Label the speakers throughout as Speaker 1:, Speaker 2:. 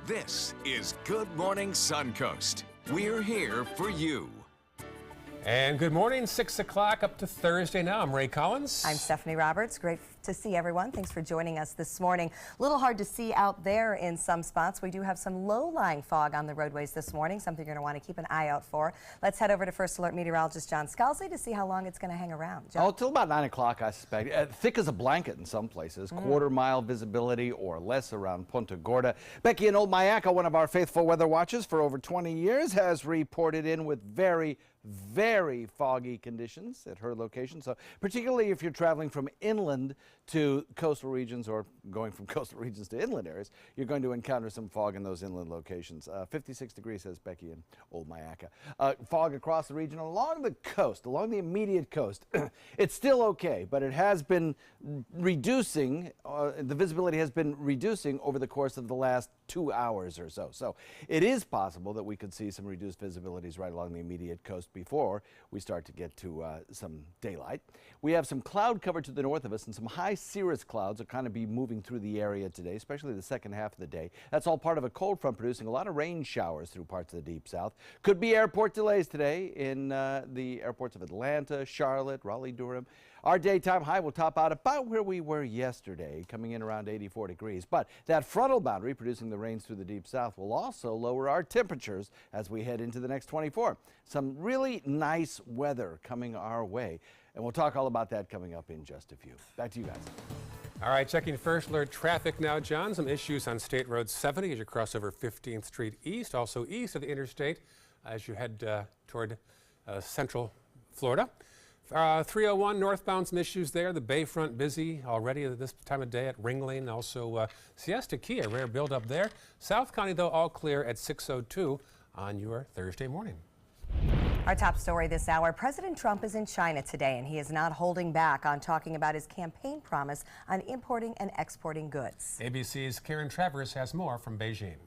Speaker 1: This is Good Morning Suncoast. We're here for you.
Speaker 2: And good morning, 6 o'clock up to Thursday now. I'm Ray Collins.
Speaker 3: I'm Stephanie Roberts. Great to see everyone. Thanks for joining us this morning. A little hard to see out there in some spots. We do have some low-lying fog on the roadways this morning, something you're going to want to keep an eye out for. Let's head over to First Alert meteorologist John Scalzi to see how long it's going to hang around. John?
Speaker 4: Oh, till about 9 o'clock, I suspect. Thick as a blanket in some places. Quarter-mile visibility or less around Punta Gorda. Becky in Old Mayaca, one of our faithful weather watchers for over 20 years, has reported in with very foggy conditions at her location. So particularly if you're traveling from inland to coastal regions or going from coastal regions to inland areas, you're going to encounter some fog in those inland locations. 56 degrees, says Becky in Old Mayaca. Fog across the region along the coast, along the immediate coast. It's still okay, but it has been reducing. The visibility has been reducing over the course of the last 2 hours or so. So it is possible that we could see some reduced visibilities right along the immediate coast before we start to get to some daylight. We have some cloud cover to the north of us, and some high cirrus clouds will kind of be moving through the area today, especially the second half of the day. That's all part of a cold front producing a lot of rain showers through parts of the deep south. Could be airport delays today in the airports of Atlanta, Charlotte, Raleigh, Durham. Our daytime high will top out about where we were yesterday, coming in around 84 degrees. But that frontal boundary producing the rains through the deep south will also lower our temperatures as we head into the next 24. Some really nice weather coming our way. And we'll talk all about that coming up in just a few. Back to you guys.
Speaker 2: All right, checking First Alert traffic now, John. Some issues on State Road 70 as you cross over 15th Street East, also east of the interstate as you head toward central Florida. 301 northbound, some issues there. The Bayfront busy already at this time of day at Ringling. Also Siesta Key, a rare buildup there. South County, though, all clear at 6:02 on your Thursday morning.
Speaker 3: Our top story this hour, President Trump is in China today, and he is not holding back on talking about his campaign promise on importing and exporting goods.
Speaker 2: ABC's Karen Travers has more from Beijing.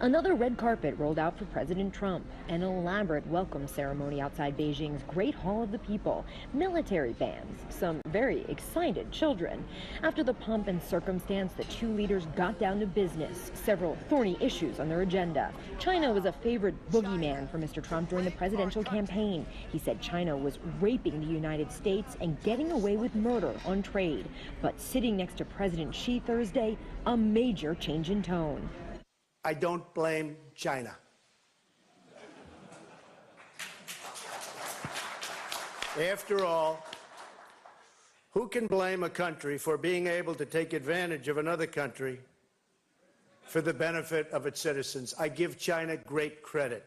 Speaker 5: Another red carpet rolled out for President Trump. An elaborate welcome ceremony outside Beijing's Great Hall of the People. Military bands, some very excited children. After the pomp and circumstance, the two leaders got down to business. Several thorny issues on their agenda. China was a favorite boogeyman for Mr. Trump during the presidential campaign. He said China was raping the United States and getting away with murder on trade. But sitting next to President Xi Thursday, a major change in tone.
Speaker 6: I don't blame China. After all, who can blame a country for being able to take advantage of another country for the benefit of its citizens? I give China great credit.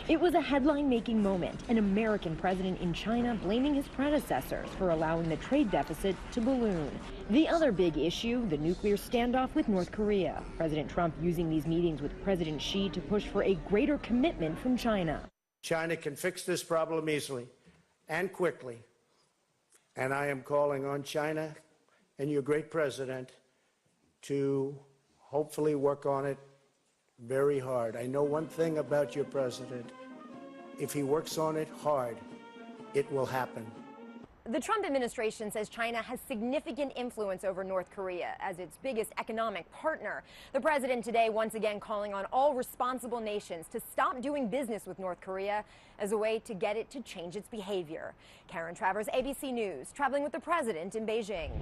Speaker 5: It was a headline-making moment, an American president in China blaming his predecessors for allowing the trade deficit to balloon. The other big issue, the nuclear standoff with North Korea. President Trump using these meetings with President Xi to push for a greater commitment from China.
Speaker 6: China can fix this problem easily and quickly, and I am calling on China and your great president to hopefully work on it very hard. I know one thing about your president. If he works on it hard, it will happen.
Speaker 7: The Trump administration says China has significant influence over North Korea as its biggest economic partner. The president today once again calling on all responsible nations to stop doing business with North Korea as a way to get it to change its behavior. Karen Travers, ABC News, traveling with the president in Beijing.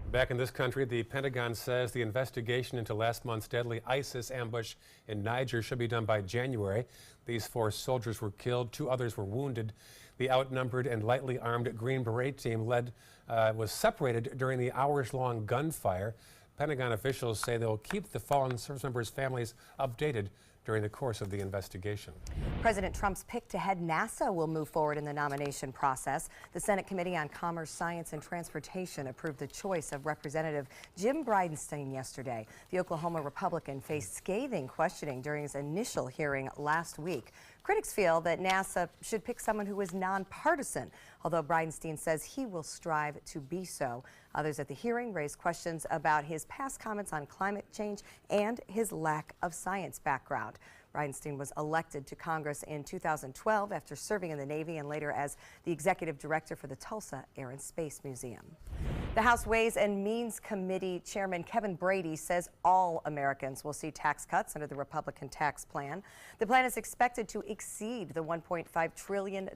Speaker 2: Back in this country, the Pentagon says the investigation into last month's deadly ISIS ambush in Niger should be done by January. These 4 soldiers were killed, 2 others were wounded. The outnumbered and lightly armed Green Beret team was separated during the hours-long gunfire. Pentagon officials say they'll keep the fallen service members' families updated during the course of the investigation.
Speaker 3: President Trump's pick to head NASA will move forward in the nomination process. The Senate Committee on Commerce, Science, and Transportation approved the choice of Representative Jim Bridenstine yesterday. The Oklahoma Republican faced scathing questioning during his initial hearing last week. Critics feel that NASA should pick someone who is nonpartisan, although Bridenstine says he will strive to be so. Others at the hearing raised questions about his past comments on climate change and his lack of science background. Bridenstine was elected to Congress in 2012 after serving in the Navy and later as the executive director for the Tulsa Air and Space Museum. The House Ways and Means Committee Chairman Kevin Brady says all Americans will see tax cuts under the Republican tax plan. The plan is expected to exceed the $1.5 trillion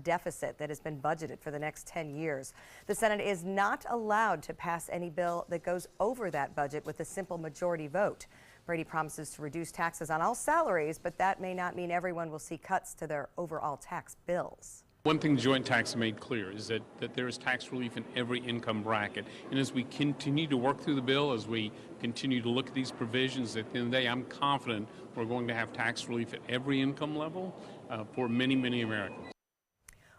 Speaker 3: deficit that has been budgeted for the next 10 years. The Senate is not allowed to pass any bill that goes over that budget with a simple majority vote. Brady promises to reduce taxes on all salaries, but that may not mean everyone will see cuts to their overall tax bills.
Speaker 8: One thing the joint tax made clear is that there is tax relief in every income bracket. And as we continue to work through the bill, as we continue to look at these provisions, at the end of the day, I'm confident we're going to have tax relief at every income level for many, many Americans.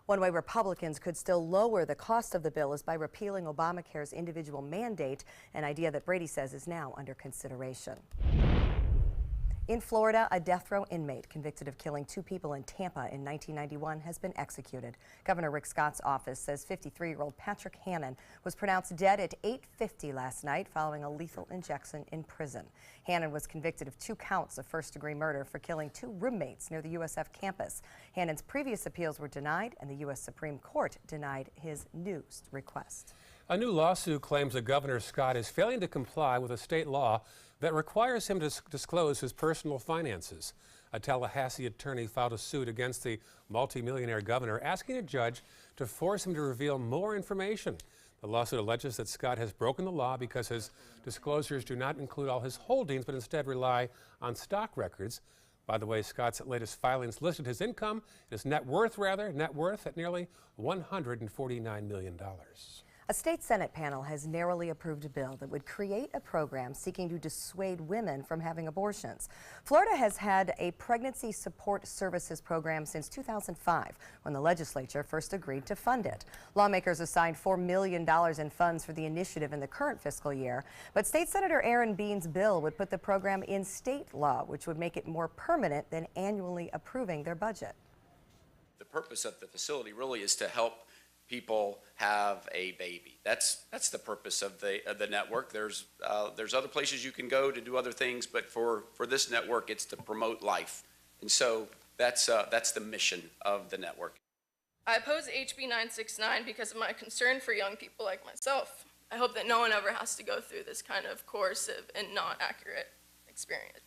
Speaker 3: One way Republicans could still lower the cost of the bill is by repealing Obamacare's individual mandate, an idea that Brady says is now under consideration. In Florida, a death row inmate convicted of killing 2 people in Tampa in 1991 has been executed. Governor Rick Scott's office says 53-year-old Patrick Hannon was pronounced dead at 8:50 last night following a lethal injection in prison. Hannon was convicted of 2 counts of first-degree murder for killing 2 roommates near the USF campus. Hannon's previous appeals were denied, and the U.S. Supreme Court denied his new request.
Speaker 2: A new lawsuit claims that Governor Scott is failing to comply with a state law that requires him to disclose his personal finances. A Tallahassee attorney filed a suit against the multimillionaire governor, asking a judge to force him to reveal more information. The lawsuit alleges that Scott has broken the law because his disclosures do not include all his holdings, but instead rely on stock records. By the way, Scott's latest filings listed his income, his net worth at nearly $149 million.
Speaker 3: A state Senate panel has narrowly approved a bill that would create a program seeking to dissuade women from having abortions. Florida has had a pregnancy support services program since 2005, when the legislature first agreed to fund it. Lawmakers assigned $4 million in funds for the initiative in the current fiscal year, but State Senator Aaron Bean's bill would put the program in state law, which would make it more permanent than annually approving their budget.
Speaker 9: The purpose of the facility really is to help people have a baby. That's the purpose of the network. There's other places you can go to do other things, but for this network, it's to promote life. And so that's the mission of the network.
Speaker 10: I oppose HB 969 because of my concern for young people like myself. I hope that no one ever has to go through this kind of coercive and not accurate experience.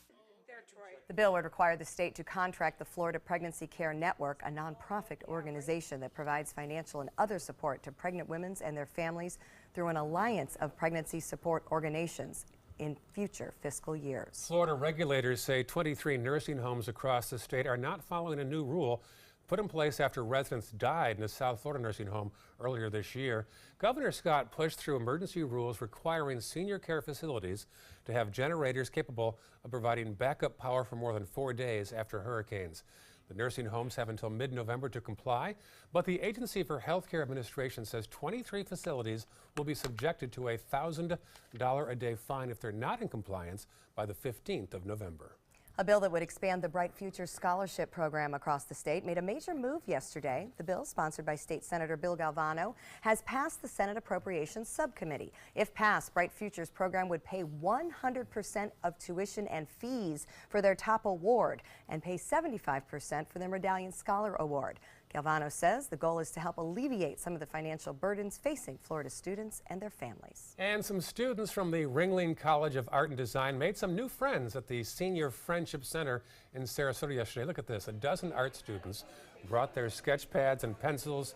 Speaker 3: The bill would require the state to contract the Florida Pregnancy Care Network, a nonprofit organization that provides financial and other support to pregnant women and their families through an alliance of pregnancy support organizations in future fiscal years.
Speaker 2: Florida regulators say 23 nursing homes across the state are not following a new rule put in place after residents died in a South Florida nursing home earlier this year. Governor Scott pushed through emergency rules requiring senior care facilities to have generators capable of providing backup power for more than 4 days after hurricanes. The nursing homes have until mid-November to comply, but the Agency for Healthcare Administration says 23 facilities will be subjected to a $1,000 a day fine if they're not in compliance by the 15th of November.
Speaker 3: A bill that would expand the Bright Futures Scholarship Program across the state made a major move yesterday. The bill, sponsored by State Senator Bill Galvano, has passed the Senate Appropriations Subcommittee. If passed, Bright Futures program would pay 100% of tuition and fees for their top award and pay 75% for their Medallion Scholar Award. Galvano says the goal is to help alleviate some of the financial burdens facing Florida students and their families.
Speaker 2: And some students from the Ringling College of Art and Design made some new friends at the Senior Friendship Center in Sarasota yesterday. Look at this. A dozen art students brought their sketch pads and pencils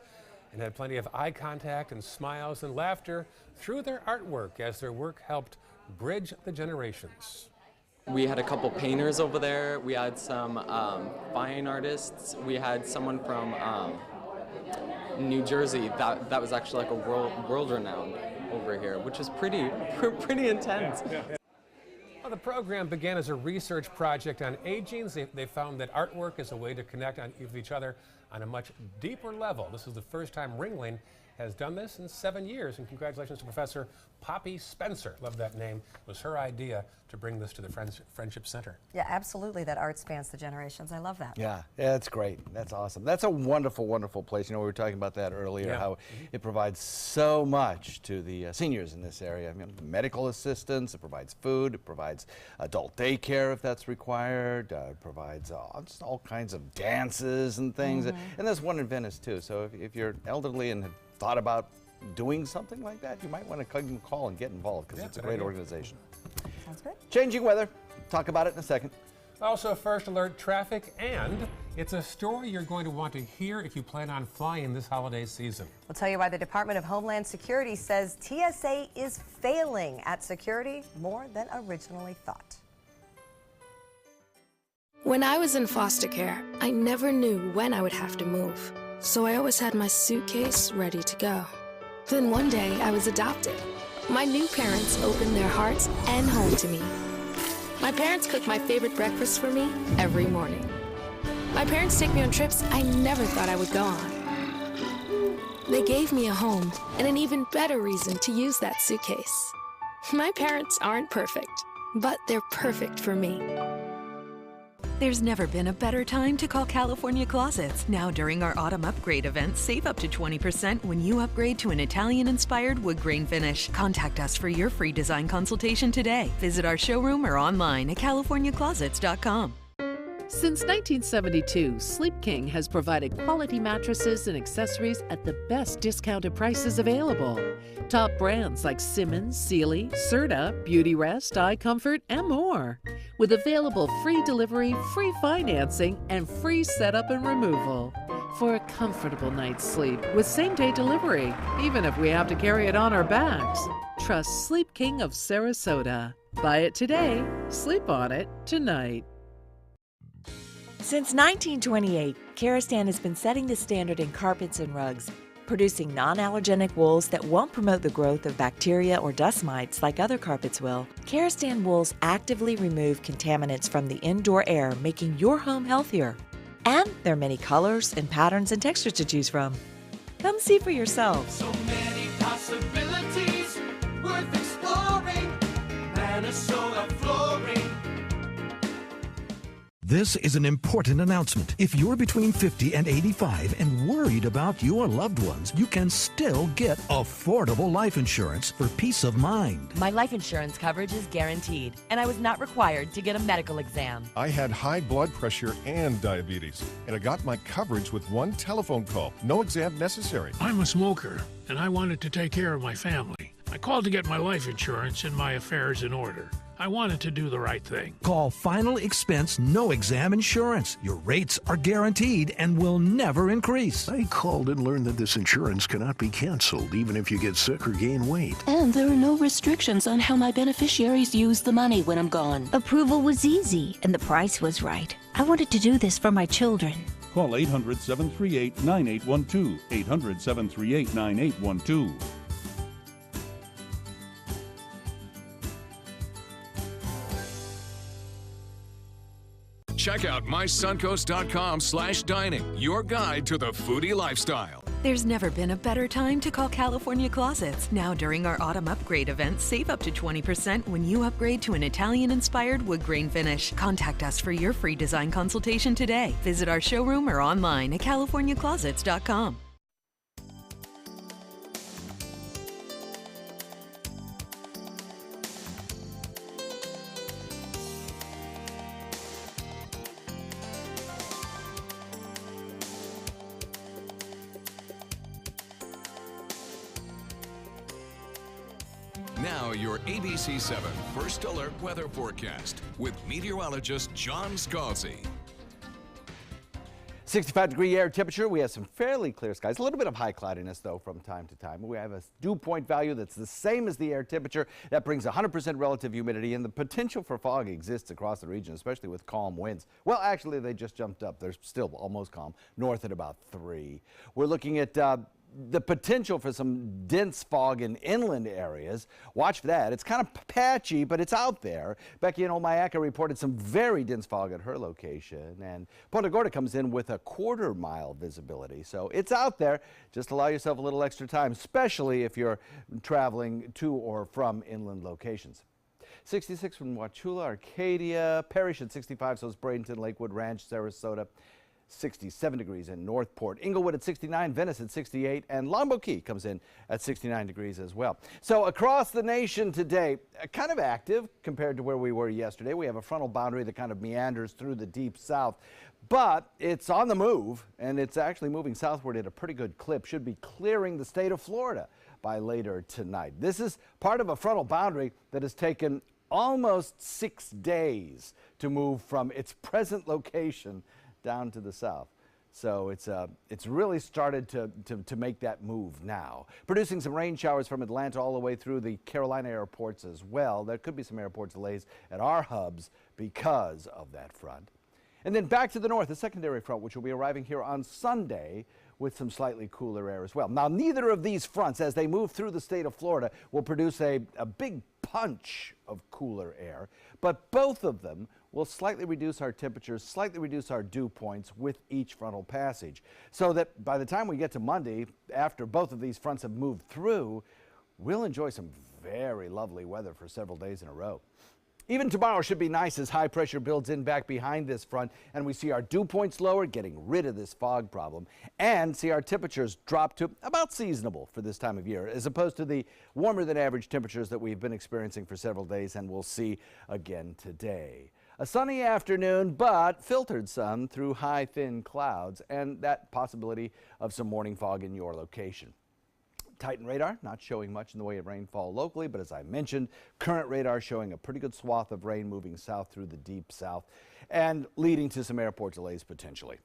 Speaker 2: and had plenty of eye contact and smiles and laughter through their artwork as their work helped bridge the generations.
Speaker 11: We had a couple painters over there. We had some fine artists. We had someone from New Jersey that was actually like a world renowned over here, which is pretty intense.
Speaker 2: Well, the program began as a research project on aging. They found that artwork is a way to connect with each other on a much deeper level. This is the first time Ringling has done this in 7 years, and congratulations to Professor Poppy Spencer. Love that name. It was her idea to bring this to the Friendship Center.
Speaker 3: Yeah, absolutely. That art spans the generations. I love that.
Speaker 4: Yeah, that's great. That's awesome. That's a wonderful, wonderful place. You know, we were talking about that earlier, how it provides so much to the seniors in this area. I mean, medical assistance, it provides food, it provides adult daycare if that's required, it provides just all kinds of dances and things. And there's one in Venice, too. So if you're elderly and have thought about doing something like that, you might want to call and get involved because it's a great organization.
Speaker 3: Sounds good.
Speaker 4: Changing weather. Talk about it in a second.
Speaker 2: Also, first alert traffic, and it's a story you're going to want to hear if you plan on flying this holiday season.
Speaker 3: We'll tell you why the Department of Homeland Security says TSA is failing at security more than originally thought.
Speaker 12: When I was in foster care, I never knew when I would have to move, so I always had my suitcase ready to go. Then one day, I was adopted. My new parents opened their hearts and home to me. My parents cook my favorite breakfast for me every morning. My parents take me on trips I never thought I would go on. They gave me a home and an even better reason to use that suitcase. My parents aren't perfect, but they're perfect for me.
Speaker 13: There's never been a better time to call California Closets. Now during our autumn upgrade event, save up to 20% when you upgrade to an Italian-inspired wood grain finish. Contact us for your free design consultation today. Visit our showroom or online at californiaclosets.com.
Speaker 14: Since 1972, Sleep King has provided quality mattresses and accessories at the best discounted prices available. Top brands like Simmons, Sealy, Serta, Beautyrest, iComfort, and more. With available free delivery, free financing, and free setup and removal. For a comfortable night's sleep with same-day delivery, even if we have to carry it on our backs. Trust Sleep King of Sarasota. Buy it today, sleep on it tonight.
Speaker 15: Since 1928, Karastan has been setting the standard in carpets and rugs, producing non-allergenic wools that won't promote the growth of bacteria or dust mites like other carpets will. Karastan wools actively remove contaminants from the indoor air, making your home healthier. And there are many colors and patterns and textures to choose from. Come see for yourself.
Speaker 16: So many possibilities worth exploring. Minnesota Flooring.
Speaker 17: This is an important announcement. If you're between 50 and 85 and worried about your loved ones, you can still get affordable life insurance for peace of mind.
Speaker 18: My life insurance coverage is guaranteed, and I was not required to get a medical exam.
Speaker 19: I had high blood pressure and diabetes, and I got my coverage with one telephone call. No exam necessary.
Speaker 20: I'm a smoker, and I wanted to take care of my family. I called to get my life insurance and my affairs in order. I wanted to do the right thing.
Speaker 17: Call Final Expense No Exam Insurance. Your rates are guaranteed and will never increase.
Speaker 21: I called and learned that this insurance cannot be canceled even if you get sick or gain weight.
Speaker 22: And there are no restrictions on how my beneficiaries use the money when I'm gone.
Speaker 23: Approval was easy and the price was right. I wanted to do this for my children.
Speaker 24: Call 800-738-9812. 800-738-9812.
Speaker 1: Check out mysuncoast.com/dining, your guide to the foodie lifestyle.
Speaker 13: There's never been a better time to call California Closets. Now during our autumn upgrade event, save up to 20% when you upgrade to an Italian-inspired wood grain finish. Contact us for your free design consultation today. Visit our showroom or online at californiaclosets.com.
Speaker 1: Now your ABC 7 First Alert weather forecast with meteorologist John Scalzi.
Speaker 4: 65-degree air temperature. We have some fairly clear skies. A little bit of high cloudiness, though, from time to time. We have a dew point value that's the same as the air temperature. That brings 100% relative humidity, and the potential for fog exists across the region, especially with calm winds. Well, actually, they just jumped up. They're still almost calm, north at about 3. We're looking at the potential for some dense fog in inland areas. Watch for that. It's kind of patchy, but it's out there. Becky in Omayaka reported some very dense fog at her location, and Punta Gorda comes in with a quarter-mile visibility. So it's out there. Just allow yourself a little extra time, especially if you're traveling to or from inland locations. 66 from Wauchula, Arcadia, Parrish at 65, so it's Bradenton, Lakewood Ranch, Sarasota. 67 degrees in Northport, Inglewood at 69, Venice at 68, and Longboat Key comes in at 69 degrees as well. So across the nation today, kind of active compared to where we were yesterday. We have a frontal boundary that kind of meanders through the deep south, but it's on the move, and it's actually moving southward at a pretty good clip. Should be clearing the state of Florida by later tonight. This is part of a frontal boundary that has taken almost 6 days to move from its present location down to the south. So it's really started to make that move now. Producing some rain showers from Atlanta all the way through the Carolina airports as well. There could be some airport delays at our hubs because of that front. And then back to the north, a secondary front, which will be arriving here on Sunday with some slightly cooler air as well. Now, neither of these fronts, as they move through the state of Florida, will produce a big punch of cooler air, but both of them will slightly reduce our temperatures, slightly reduce our dew points with each frontal passage. So that by the time we get to Monday, after both of these fronts have moved through, we'll enjoy some very lovely weather for several days in a row. Even tomorrow should be nice as high pressure builds in back behind this front and we see our dew points lower, getting rid of this fog problem, and see our temperatures drop to about seasonable for this time of year, as opposed to the warmer than average temperatures that we've been experiencing for several days and we'll see again today. A sunny afternoon, but filtered sun through high, thin clouds and that possibility of some morning fog in your location. Titan radar not showing much in the way of rainfall locally, but as I mentioned, current radar showing a pretty good swath of rain moving south through the deep south and leading to some airport delays potentially.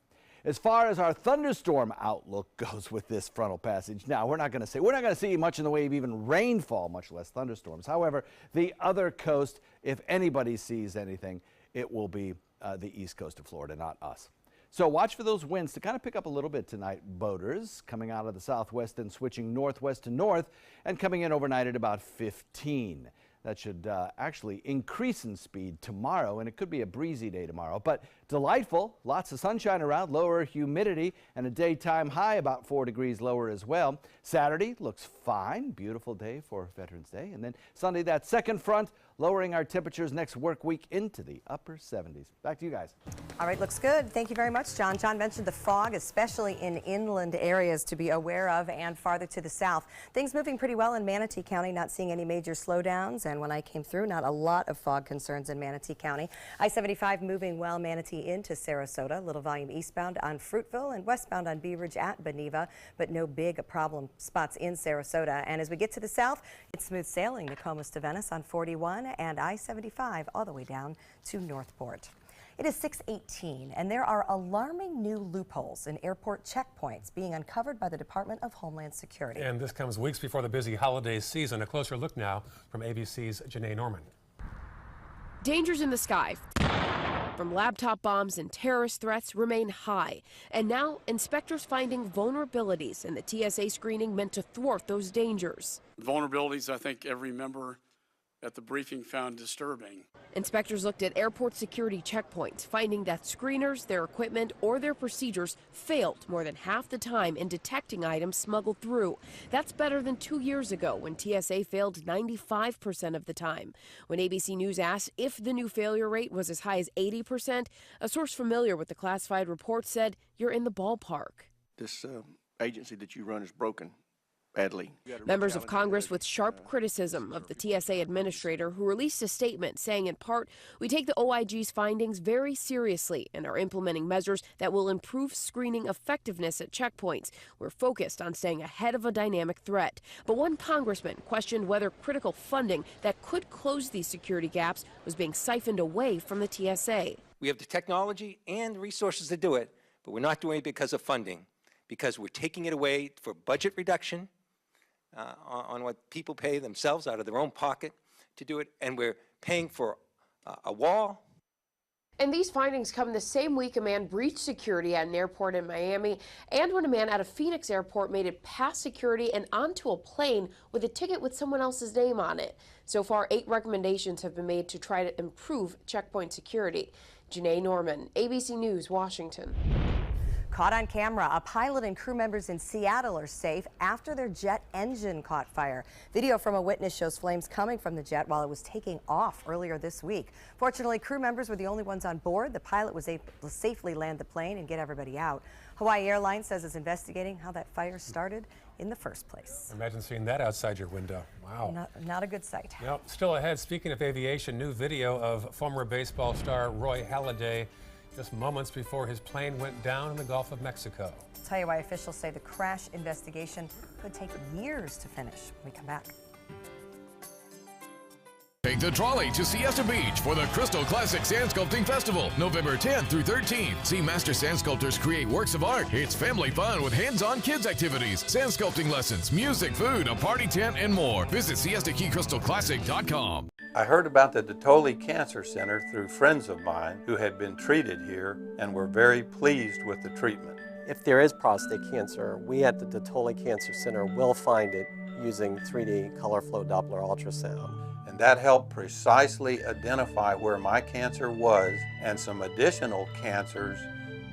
Speaker 4: As far as our thunderstorm outlook goes with this frontal passage, now we're not going to see much in the way of even rainfall, much less thunderstorms. However, the other coast, if anybody sees anything, it will be the east coast of Florida, not us. So watch for those winds to kind of pick up a little bit tonight, boaters, coming out of the southwest and switching northwest to north and coming in overnight at about 15. That should actually increase in speed tomorrow, and it could be a breezy day tomorrow, but delightful. Lots of sunshine around, lower humidity, and a daytime high about 4 degrees lower as well. Saturday looks fine, beautiful day for Veterans Day, and then Sunday, that second front, lowering our temperatures next work week into the upper 70s. Back to you guys.
Speaker 3: All right, looks good. Thank you very much, John. John mentioned the fog, especially in inland areas to be aware of and farther to the south. Things moving pretty well in Manatee County, not seeing any major slowdowns. And when I came through, not a lot of fog concerns in Manatee County. I-75 moving well, Manatee into Sarasota. Little volume eastbound on Fruitville and westbound on Bee Ridge at Beneva, but no big problem spots in Sarasota. And as we get to the south, it's smooth sailing, Nokomis to Venice on 41 and I-75 all the way down to Northport. It is 6:18, and there are alarming new loopholes in airport checkpoints being uncovered by the Department of Homeland Security.
Speaker 2: And this comes weeks before the busy holiday season. A closer look now from ABC's Janae Norman.
Speaker 5: Dangers in the sky from laptop bombs and terrorist threats remain high. And now inspectors finding vulnerabilities in the TSA screening meant to thwart those dangers.
Speaker 6: Vulnerabilities I think every member at the briefing found disturbing.
Speaker 5: Inspectors looked at airport security checkpoints, finding that screeners, their equipment, or their procedures failed more than half the time in detecting items smuggled through. That's better than 2 years ago when TSA failed 95% of the time. When ABC News asked if the new failure rate was as high as 80%, a source familiar with the classified report said, "You're in the ballpark."
Speaker 7: This agency that you run is broken. Badly.
Speaker 5: Members of Congress with sharp criticism of the TSA administrator, who released a statement saying in part, "We take the OIG's findings very seriously and are implementing measures that will improve screening effectiveness at checkpoints. We're focused on staying ahead of a dynamic threat." But one congressman questioned whether critical funding that could close these security gaps was being siphoned away from the TSA.
Speaker 24: We have the technology and the resources to do it, but we're not doing it because of funding, because we're taking it away for budget reduction, on what people pay themselves out of their own pocket to do it, and we're paying for a wall.
Speaker 5: And these findings come the same week a man breached security at an airport in Miami, and when a man at a Phoenix airport made it past security and onto a plane with a ticket with someone else's name on it. So far, 8 recommendations have been made to try to improve checkpoint security. Janae Norman, ABC News, Washington.
Speaker 3: Caught on camera, a pilot and crew members in Seattle are safe after their jet engine caught fire. Video from a witness shows flames coming from the jet while it was taking off earlier this week. Fortunately, crew members were the only ones on board. The pilot was able to safely land the plane and get everybody out. Hawaii Airlines says it's investigating how that fire started in the first place.
Speaker 2: Imagine seeing that outside your window. Wow.
Speaker 3: Not a good sight.
Speaker 2: Still ahead, speaking of aviation, new video of former baseball star Roy Halladay just moments before his plane went down in the Gulf of Mexico.
Speaker 3: I'll tell you why officials say the crash investigation could take years to finish when we come back.
Speaker 1: Take the trolley to Siesta Beach for the Crystal Classic Sand Sculpting Festival, November 10th through 13th. See master sand sculptors create works of art. It's family fun with hands-on kids activities, sand sculpting lessons, music, food, a party tent, and more. Visit SiestaKeyCrystalClassic.com.
Speaker 8: I heard about the Detoli Cancer Center through friends of mine who had been treated here and were very pleased with the treatment.
Speaker 9: If there is prostate cancer, we at the Detoli Cancer Center will find it using 3D color flow Doppler ultrasound.
Speaker 8: And that helped precisely identify where my cancer was and some additional cancers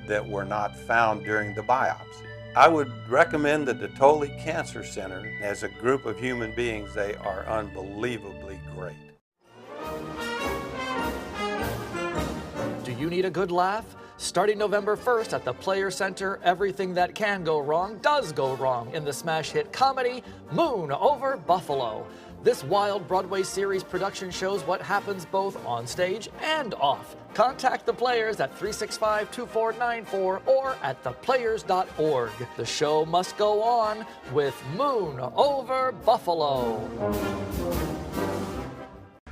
Speaker 8: that were not found during the biopsy. I would recommend the Detoli Cancer Center. As a group of human beings, they are unbelievably great.
Speaker 10: Do you need a good laugh? Starting November 1st at the Player Center, everything that can go wrong does go wrong in the smash hit comedy Moon Over Buffalo. This wild Broadway series production shows what happens both on stage and off. Contact the Players at 365-2494 or at theplayers.org. The show must go on with Moon Over Buffalo.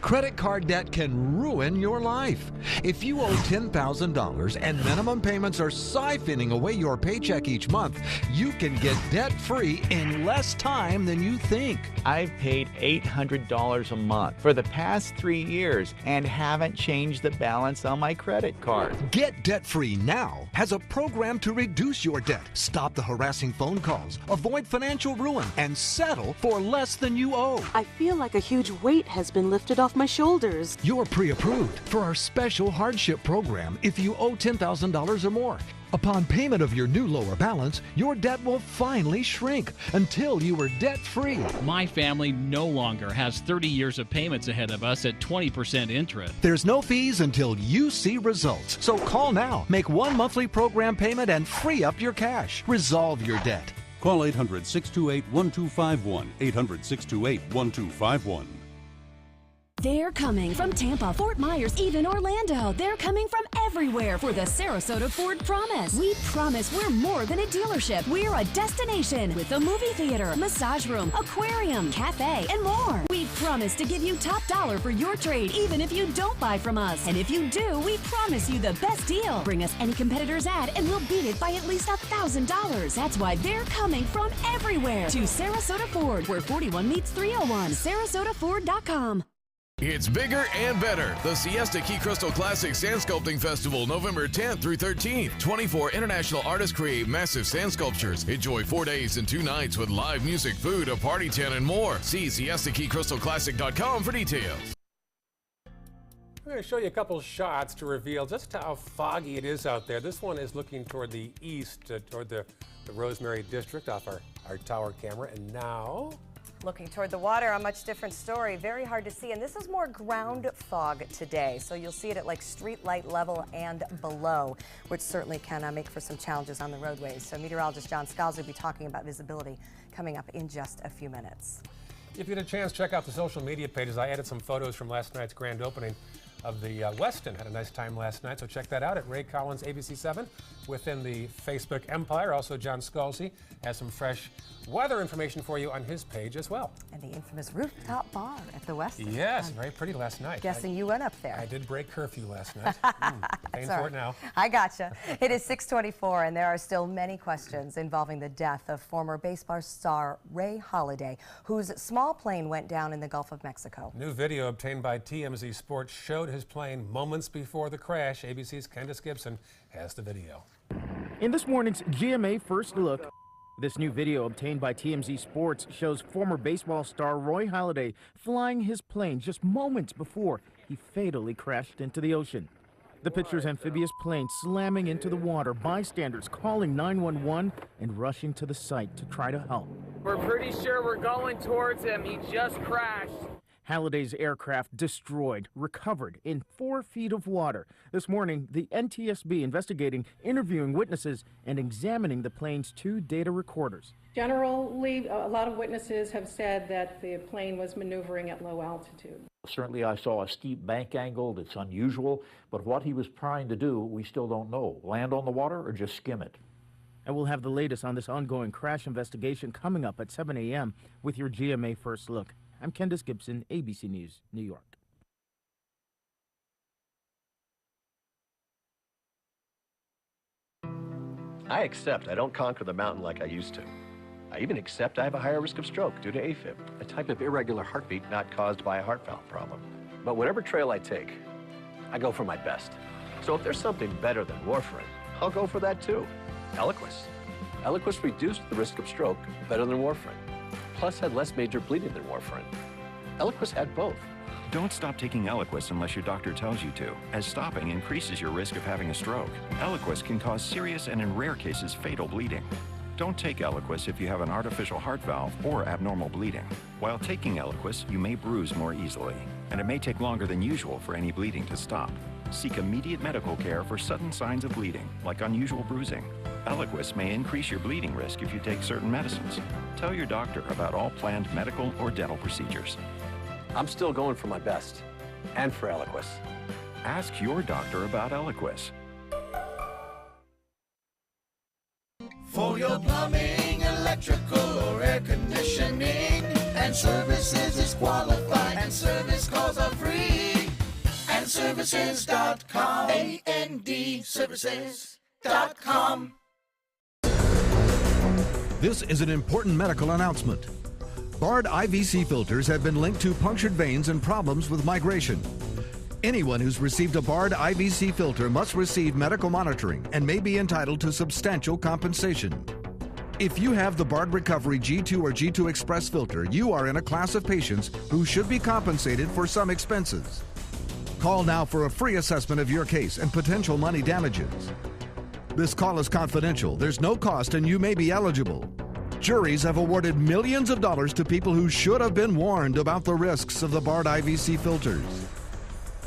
Speaker 17: Credit card debt can ruin your life. If you owe $10,000 and minimum payments are siphoning away your paycheck each month, you can get debt-free in less time than you think.
Speaker 11: I've paid $800 a month for the past 3 years and haven't changed the balance on my credit card.
Speaker 17: Get debt-free now has a program to reduce your debt, stop the harassing phone calls, avoid financial ruin, and settle for less than you owe.
Speaker 25: I feel like a huge weight has been lifted off my shoulders.
Speaker 17: You're pre-approved for our special hardship program if you owe $10,000 or more. Upon payment of your new lower balance, your debt will finally shrink until you are debt-free.
Speaker 26: My family no longer has 30 years of payments ahead of us at 20% interest.
Speaker 17: There's no fees until you see results. So call now, make one monthly program payment, and free up your cash. Resolve your debt.
Speaker 27: Call 800-628-1251, 800-628-1251.
Speaker 28: They're coming from Tampa, Fort Myers, even Orlando. They're coming from everywhere for the Sarasota Ford Promise. We promise we're more than a dealership. We're a destination with a movie theater, massage room, aquarium, cafe, and more. We promise to give you top dollar for your trade, even if you don't buy from us. And if you do, we promise you the best deal. Bring us any competitor's ad and we'll beat it by at least $1,000. That's why they're coming from everywhere to Sarasota Ford, where 41 meets 301. SarasotaFord.com.
Speaker 1: It's bigger and better. The Siesta Key Crystal Classic Sand Sculpting Festival, November 10th through 13th. 24 international artists create massive sand sculptures. Enjoy 4 days and 2 nights with live music, food, a party tent, and more. See SiestaKeyCrystalClassic.com for details.
Speaker 2: I'm going to show you a couple shots to reveal just how foggy it is out there. This one is looking toward the east, toward the Rosemary District off our tower camera. And now,
Speaker 3: looking toward the water, a much different story. Very hard to see, and this is more ground fog today, so you'll see it at like street light level and below, which certainly can make for some challenges on the roadways. So meteorologist John Scalzi will be talking about visibility coming up in just a few minutes.
Speaker 2: If you get a chance, check out the social media pages. I added some photos from last night's grand opening of the Westin. Had a nice time last night, so check that out at Ray Collins ABC7 within the Facebook empire. Also, John Scalzi has some fresh weather information for you on his page as well.
Speaker 3: And the infamous rooftop bar at the Westin.
Speaker 2: Yes, very pretty last night.
Speaker 3: Guessing you went up there.
Speaker 2: I did break curfew last night. Paying for it now.
Speaker 3: I gotcha. It is 6:24, and there are still many questions involving the death of former baseball star Ray Halladay, whose small plane went down in the Gulf of Mexico.
Speaker 2: New video obtained by TMZ Sports showed his plane moments before the crash. ABC's Candace Gibson has the video.
Speaker 29: In this morning's GMA First Look, this new video obtained by TMZ Sports shows former baseball star Roy Halladay flying his plane just moments before he fatally crashed into the ocean. The picture's amphibious plane slamming into the water, bystanders calling 911 and rushing to the site to try to help.
Speaker 30: We're pretty sure we're going towards him. He just crashed.
Speaker 29: Halladay's aircraft destroyed, recovered in 4 feet of water. This morning, the NTSB investigating, interviewing witnesses, and examining the plane's 2 data recorders.
Speaker 31: Generally, a lot of witnesses have said that the plane was maneuvering at low altitude.
Speaker 12: Certainly I saw a steep bank angle that's unusual, but what he was trying to do, we still don't know. Land on the water or just skim it?
Speaker 29: And we'll have the latest on this ongoing crash investigation coming up at 7 a.m. with your GMA First Look. I'm Kendis Gibson, ABC News, New York.
Speaker 14: I accept I don't conquer the mountain like I used to. I even accept I have a higher risk of stroke due to AFib, a type of irregular heartbeat not caused by a heart valve problem. But whatever trail I take, I go for my best. So if there's something better than warfarin, I'll go for that too. Eliquis. Eliquis reduced the risk of stroke better than warfarin, plus had less major bleeding than warfarin. Eliquis had both.
Speaker 15: Don't stop taking Eliquis unless your doctor tells you to, as stopping increases your risk of having a stroke. Eliquis can cause serious and in rare cases fatal bleeding. Don't take Eliquis if you have an artificial heart valve or abnormal bleeding. While taking Eliquis, you may bruise more easily, and it may take longer than usual for any bleeding to stop. Seek immediate medical care for sudden signs of bleeding, like unusual bruising. Eliquis may increase your bleeding risk if you take certain medicines. Tell your doctor about all planned medical or dental procedures.
Speaker 14: I'm still going for my best, and for Eliquis.
Speaker 15: Ask your doctor about Eliquis.
Speaker 16: For your plumbing, electrical, or air conditioning, and services is qualified, and service calls are free. And services.com, A-N-D, services.com.
Speaker 17: This is an important medical announcement. Bard IVC filters have been linked to punctured veins and problems with migration. Anyone who's received a Bard IVC filter must receive medical monitoring and may be entitled to substantial compensation. If you have the Bard Recovery G2 or G2 Express filter, you are in a class of patients who should be compensated for some expenses. Call now for a free assessment of your case and potential money damages. This call is confidential. There's no cost and you may be eligible. Juries have awarded millions of dollars to people who should have been warned about the risks of the Bard IVC filters.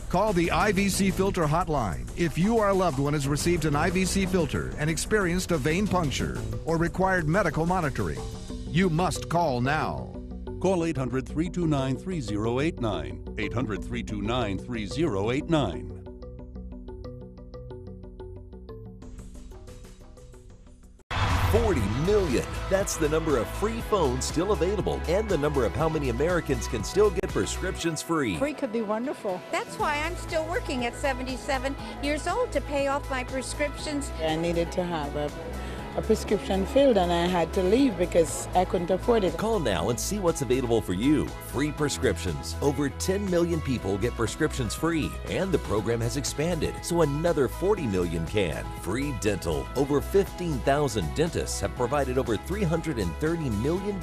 Speaker 17: Call the IVC Filter Hotline if you or a loved one has received an IVC filter and experienced a vein puncture or required medical monitoring. You must call now.
Speaker 18: Call 800-329-3089. 800-329-3089.
Speaker 19: $40 million. That's the number of free phones still available and the number of how many Americans can still get prescriptions free.
Speaker 20: Free could be wonderful.
Speaker 21: That's why I'm still working at 77 years old to pay off my prescriptions.
Speaker 20: I needed to have a prescription filled and I had to leave because I couldn't afford it.
Speaker 19: Call now and see what's available for you. Free prescriptions. Over 10 million people get prescriptions free, and the program has expanded so another 40 million can. Free dental. Over 15,000 dentists have provided over $330 million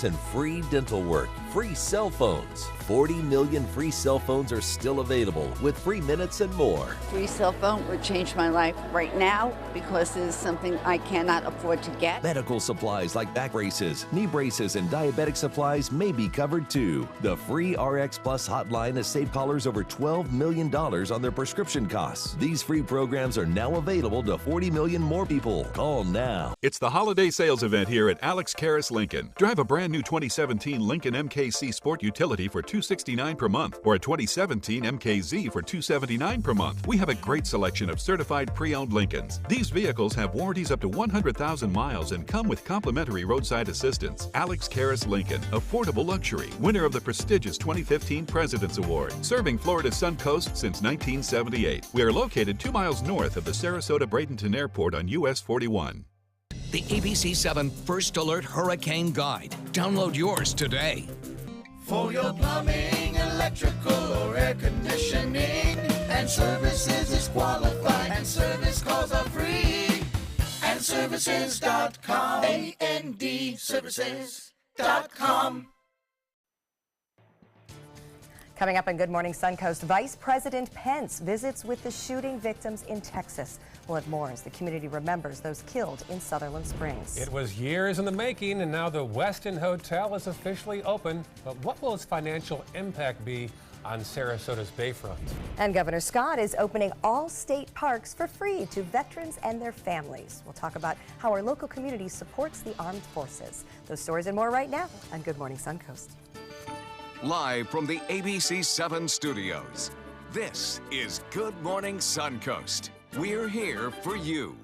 Speaker 19: in free dental work. Free cell phones. 40 million free cell phones are still available with free minutes and more.
Speaker 21: Free cell phone would change my life right now because it is something I cannot afford to get.
Speaker 19: Medical supplies like back braces, knee braces, and diabetic supplies may be covered too. The free RX Plus hotline has saved callers over $12 million on their prescription costs. These free programs are now available to 40 million more people. Call now.
Speaker 22: It's the holiday sales event here at Alex Karras Lincoln. Drive a brand new 2017 Lincoln MKC Sport Utility for $269 per month, or a 2017 MKZ for $279 per month. We have a great selection of certified pre-owned Lincolns. These vehicles have warranties up to 100,000 miles and come with complimentary roadside assistance. Alex Karras Lincoln, affordable luxury, winner of the prestigious 2015 President's Award, serving Florida's Suncoast since 1978. We are located 2 miles north of the Sarasota-Bradenton Airport on US 41.
Speaker 27: The ABC7 First Alert Hurricane Guide. Download yours today.
Speaker 16: For your plumbing, electrical, or air conditioning, and services is qualified, and service calls are free. And services.com, A-N-D, services.com.
Speaker 3: Coming up on Good Morning Suncoast, Vice President Pence visits with the shooting victims in Texas. We'll have more as the community remembers those killed in Sutherland Springs.
Speaker 2: It was years in the making, and now the Westin Hotel is officially open. But what will its financial impact be on Sarasota's Bayfront?
Speaker 3: And Governor Scott is opening all state parks for free to veterans and their families. We'll talk about how our local community supports the armed forces. Those stories and more right now on Good Morning Suncoast.
Speaker 4: live from the ABC 7 studios. This is Good Morning Suncoast. We're here for you.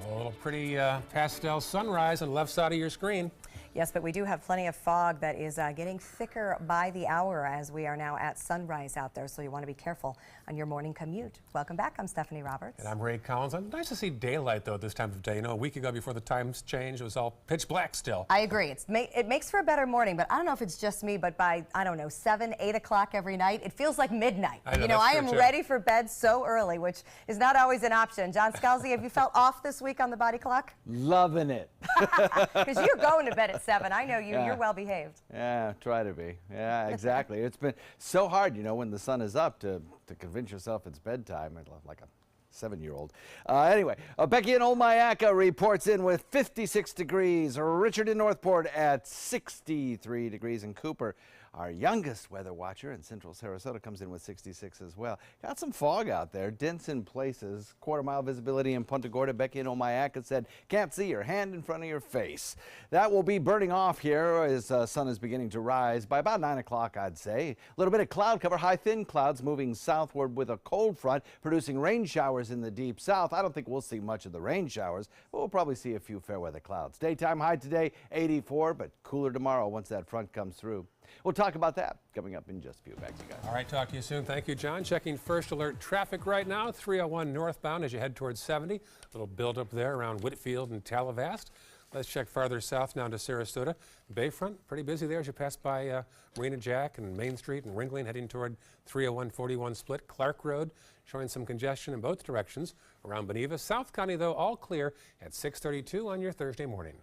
Speaker 2: A little pretty pastel sunrise on the left side of your screen.
Speaker 3: Yes, but we do have plenty of fog that is getting thicker by the hour as we are now at sunrise out there, so you want to be careful on your morning commute. Welcome back. I'm Stephanie Roberts.
Speaker 2: And I'm Ray Collins. Nice to see daylight, though, this time of day. You know, a week ago before the times changed, it was all pitch black still.
Speaker 3: I agree. It makes for a better morning, but I don't know if it's just me, but by, I don't know, 7, 8 o'clock every night, it feels like midnight. I am ready for bed so early, which is not always an option. John Scalzi, have you felt off this week on the body clock?
Speaker 5: Loving it.
Speaker 3: Because you're going to bed at 7. I know you.
Speaker 5: Yeah.
Speaker 3: You're well behaved.
Speaker 5: Yeah, try to be. Yeah, exactly. It's been so hard, when the sun is up to convince yourself it's bedtime, like a 7-year-old. Anyway, Becky in Old Myakka reports in with 56 degrees. Richard in Northport at 63 degrees. And Cooper, our youngest weather watcher in central Sarasota, comes in with 66 as well. Got some fog out there, dense in places. Quarter-mile visibility in Punta Gorda. Becky in Old Myakka said, can't see your hand in front of your face. That will be burning off here as sun is beginning to rise by about 9 o'clock, I'd say. A little bit of cloud cover, high thin clouds moving southward with a cold front, producing rain showers in the deep south. I don't think we'll see much of the rain showers, but we'll probably see a few fair weather clouds. Daytime high today, 84, but cooler tomorrow once that front comes through. We'll talk about that coming up in just a few. Back to you guys.
Speaker 2: All right, talk to you soon. Thank you, John. Checking first alert traffic right now, 301 northbound as you head towards 70. A little buildup there around Whitfield and Talavast. Let's check farther south now to Sarasota. Bayfront, pretty busy there as you pass by Marina Jack and Main Street and Ringling, heading toward 301-41 split. Clark Road showing some congestion in both directions around Beneva. South County, though, all clear at 6:32 on your Thursday morning.